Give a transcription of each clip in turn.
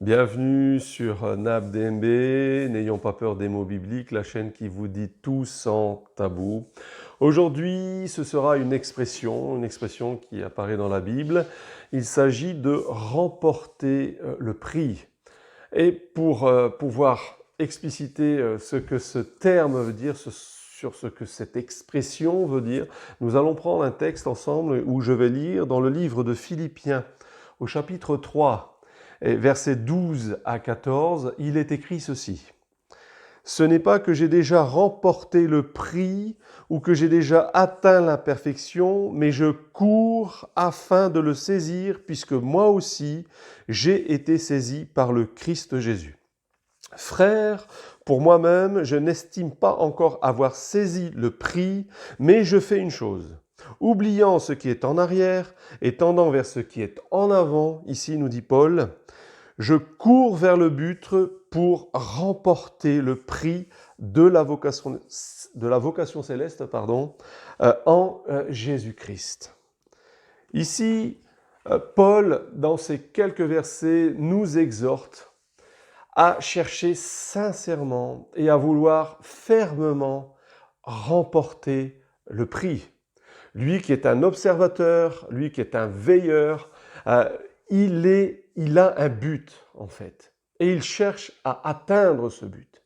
Bienvenue sur NAPDMB, n'ayons pas peur des mots bibliques, la chaîne qui vous dit tout sans tabou. Aujourd'hui, ce sera une expression qui apparaît dans la Bible. Il s'agit de remporter le prix. Et pour pouvoir expliciter ce que ce terme veut dire, sur ce que cette expression veut dire, nous allons prendre un texte ensemble où je vais lire dans le livre de Philippiens, au chapitre 3. Et versets 12 à 14, il est écrit ceci. « Ce n'est pas que j'ai déjà remporté le prix ou que j'ai déjà atteint la perfection, mais je cours afin de le saisir, puisque moi aussi j'ai été saisi par le Christ Jésus. Frères, pour moi-même, je n'estime pas encore avoir saisi le prix, mais je fais une chose. Oubliant ce qui est en arrière et tendant vers ce qui est en avant, ici nous dit Paul, je cours vers le but pour remporter le prix de la vocation céleste en Jésus-Christ. Ici, Paul, dans ces quelques versets, nous exhorte à chercher sincèrement et à vouloir fermement remporter le prix. Lui qui est un observateur, lui qui est un veilleur, il a un but en fait. Et il cherche à atteindre ce but.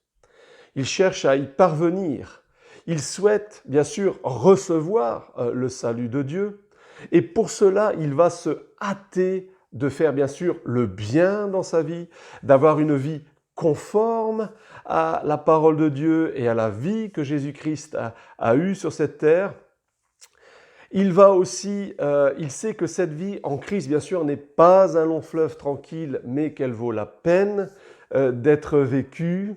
Il cherche à y parvenir. Il souhaite bien sûr recevoir le salut de Dieu. Et pour cela, il va se hâter de faire bien sûr le bien dans sa vie, d'avoir une vie conforme à la parole de Dieu et à la vie que Jésus-Christ a eue sur cette terre. Il sait que cette vie en Christ, bien sûr, n'est pas un long fleuve tranquille, mais qu'elle vaut la peine d'être vécue.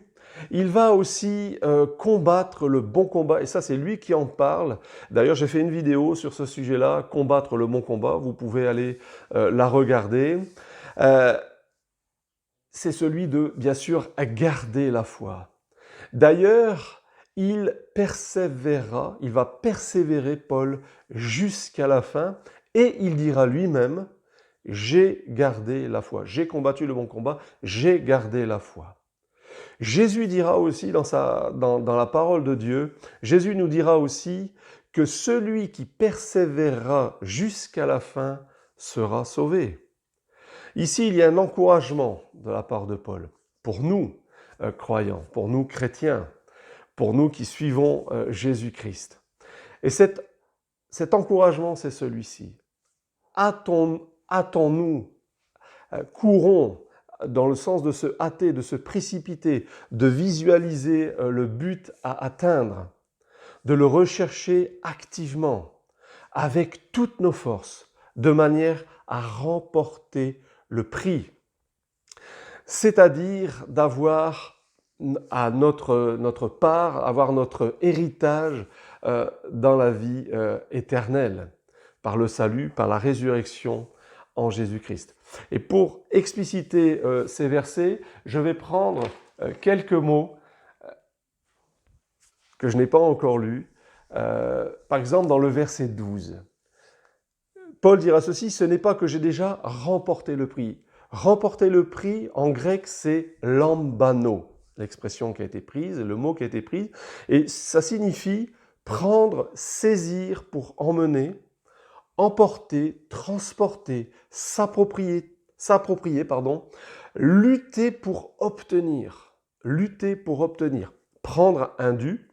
Il va aussi combattre le bon combat, et ça c'est lui qui en parle. D'ailleurs, j'ai fait une vidéo sur ce sujet-là, combattre le bon combat, vous pouvez aller la regarder. C'est celui de, bien sûr, garder la foi. D'ailleurs, il va persévérer, Paul, jusqu'à la fin, et il dira lui-même, j'ai gardé la foi, j'ai combattu le bon combat, j'ai gardé la foi. Jésus dira aussi dans la parole de Dieu, Jésus nous dira aussi que celui qui persévérera jusqu'à la fin sera sauvé. Ici, il y a un encouragement de la part de Paul pour nous croyants, pour nous chrétiens, pour nous qui suivons Jésus-Christ. Et cet encouragement, c'est celui-ci. Hâtons-nous, courons dans le sens de se hâter, de se précipiter, de visualiser le but à atteindre, de le rechercher activement, avec toutes nos forces, de manière à remporter le prix. C'est-à-dire d'avoir à notre part, avoir notre héritage dans la vie éternelle, par le salut, par la résurrection en Jésus-Christ. Et pour expliciter ces versets, je vais prendre quelques mots que je n'ai pas encore lus. Par exemple, dans le verset 12, Paul dira ceci, « Ce n'est pas que j'ai déjà remporté le prix ». Remporter le prix, en grec, c'est lambano, l'expression qui a été prise, le mot qui a été pris, et ça signifie prendre, saisir pour emmener, emporter, transporter, s'approprier, lutter pour obtenir, prendre un dû,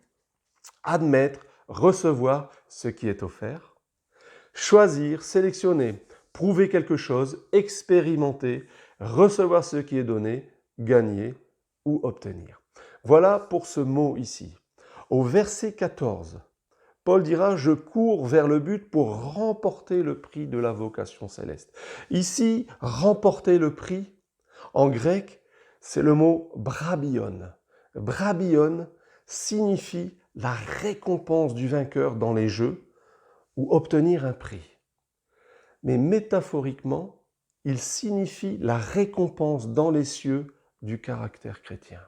admettre, recevoir ce qui est offert, choisir, sélectionner, prouver quelque chose, expérimenter, recevoir ce qui est donné, gagner ou obtenir. Voilà pour ce mot ici. Au verset 14, Paul dira « Je cours vers le but pour remporter le prix de la vocation céleste ». Ici, remporter le prix, en grec, c'est le mot brabion. Brabion signifie la récompense du vainqueur dans les jeux ou obtenir un prix. Mais métaphoriquement, il signifie la récompense dans les cieux du caractère chrétien.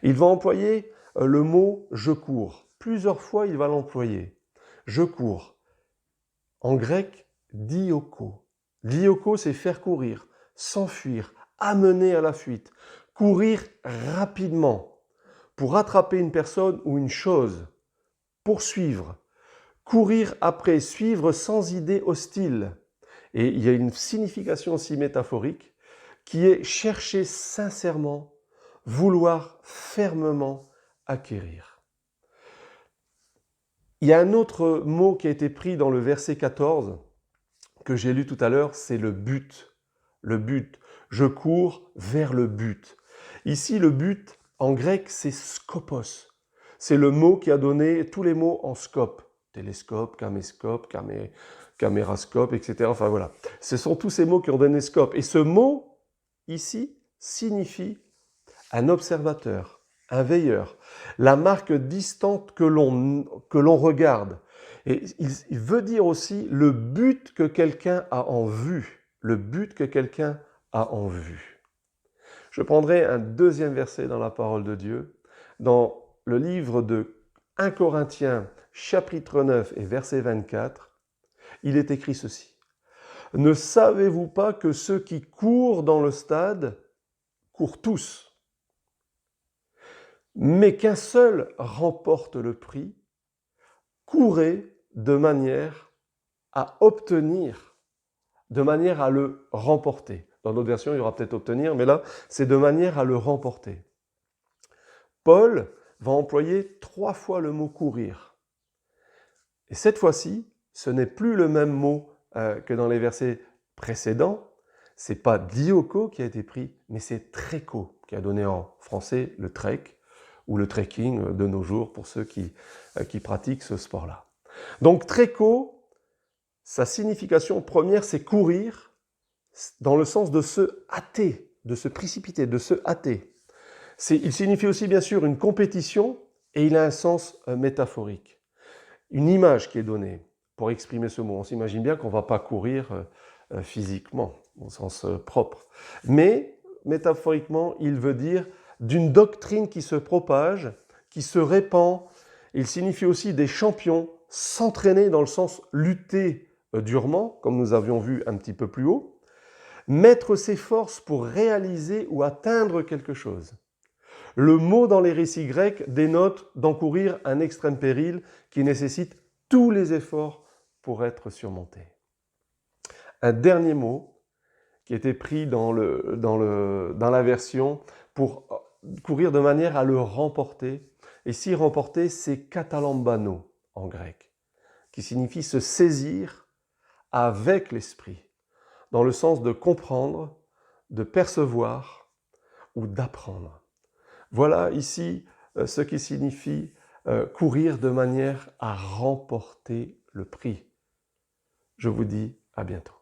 Il va employer le mot « je cours ». Plusieurs fois, il va l'employer. Je cours. En grec, dioko. Dioko, c'est faire courir, s'enfuir, amener à la fuite, courir rapidement pour attraper une personne ou une chose, poursuivre, courir après, suivre sans idée hostile. Et il y a une signification aussi métaphorique qui est chercher sincèrement, vouloir fermement acquérir. Il y a un autre mot qui a été pris dans le verset 14 que j'ai lu tout à l'heure, c'est le but. Le but. Je cours vers le but. Ici, le but, en grec, c'est skopos. C'est le mot qui a donné tous les mots en scope. Télescope, caméscope, camérascope, etc. Enfin voilà. Ce sont tous ces mots qui ont donné scope. Et ce mot, ici, signifie un observateur, un veilleur. La marque distante que l'on regarde. Et il veut dire aussi le but que quelqu'un a en vue. Le but que quelqu'un a en vue. Je prendrai un deuxième verset dans la parole de Dieu, dans le livre de 1 Corinthiens, chapitre 9 et verset 24. Il est écrit ceci. « Ne savez-vous pas que ceux qui courent dans le stade courent tous, mais qu'un seul remporte le prix? Courez de manière à obtenir, de manière à le remporter. » Dans notre version, il y aura peut-être obtenir, mais là, c'est de manière à le remporter. Paul va employer 3 fois le mot courir. Et cette fois-ci, ce n'est plus le même mot que dans les versets précédents. C'est pas dioko qui a été pris, mais c'est treko qui a donné en français le trek ou le trekking de nos jours pour ceux qui pratiquent ce sport-là. Donc treko, sa signification première, c'est courir dans le sens de se hâter, de se précipiter, de se hâter. Il signifie aussi bien sûr une compétition et il a un sens métaphorique. Une image qui est donnée pour exprimer ce mot. On s'imagine bien qu'on ne va pas courir physiquement, au sens propre. Mais métaphoriquement, il veut dire d'une doctrine qui se propage, qui se répand. Il signifie aussi des champions, s'entraîner dans le sens lutter durement, comme nous avions vu un petit peu plus haut, mettre ses forces pour réaliser ou atteindre quelque chose. Le mot dans les récits grecs dénote d'encourir un extrême péril qui nécessite tous les efforts pour être surmonté. Un dernier mot qui était pris dans la version pour courir de manière à le remporter. Et si remporter, c'est katalambano en grec, qui signifie se saisir avec l'esprit, dans le sens de comprendre, de percevoir ou d'apprendre. Voilà ici ce qui signifie courir de manière à remporter le prix. Je vous dis à bientôt.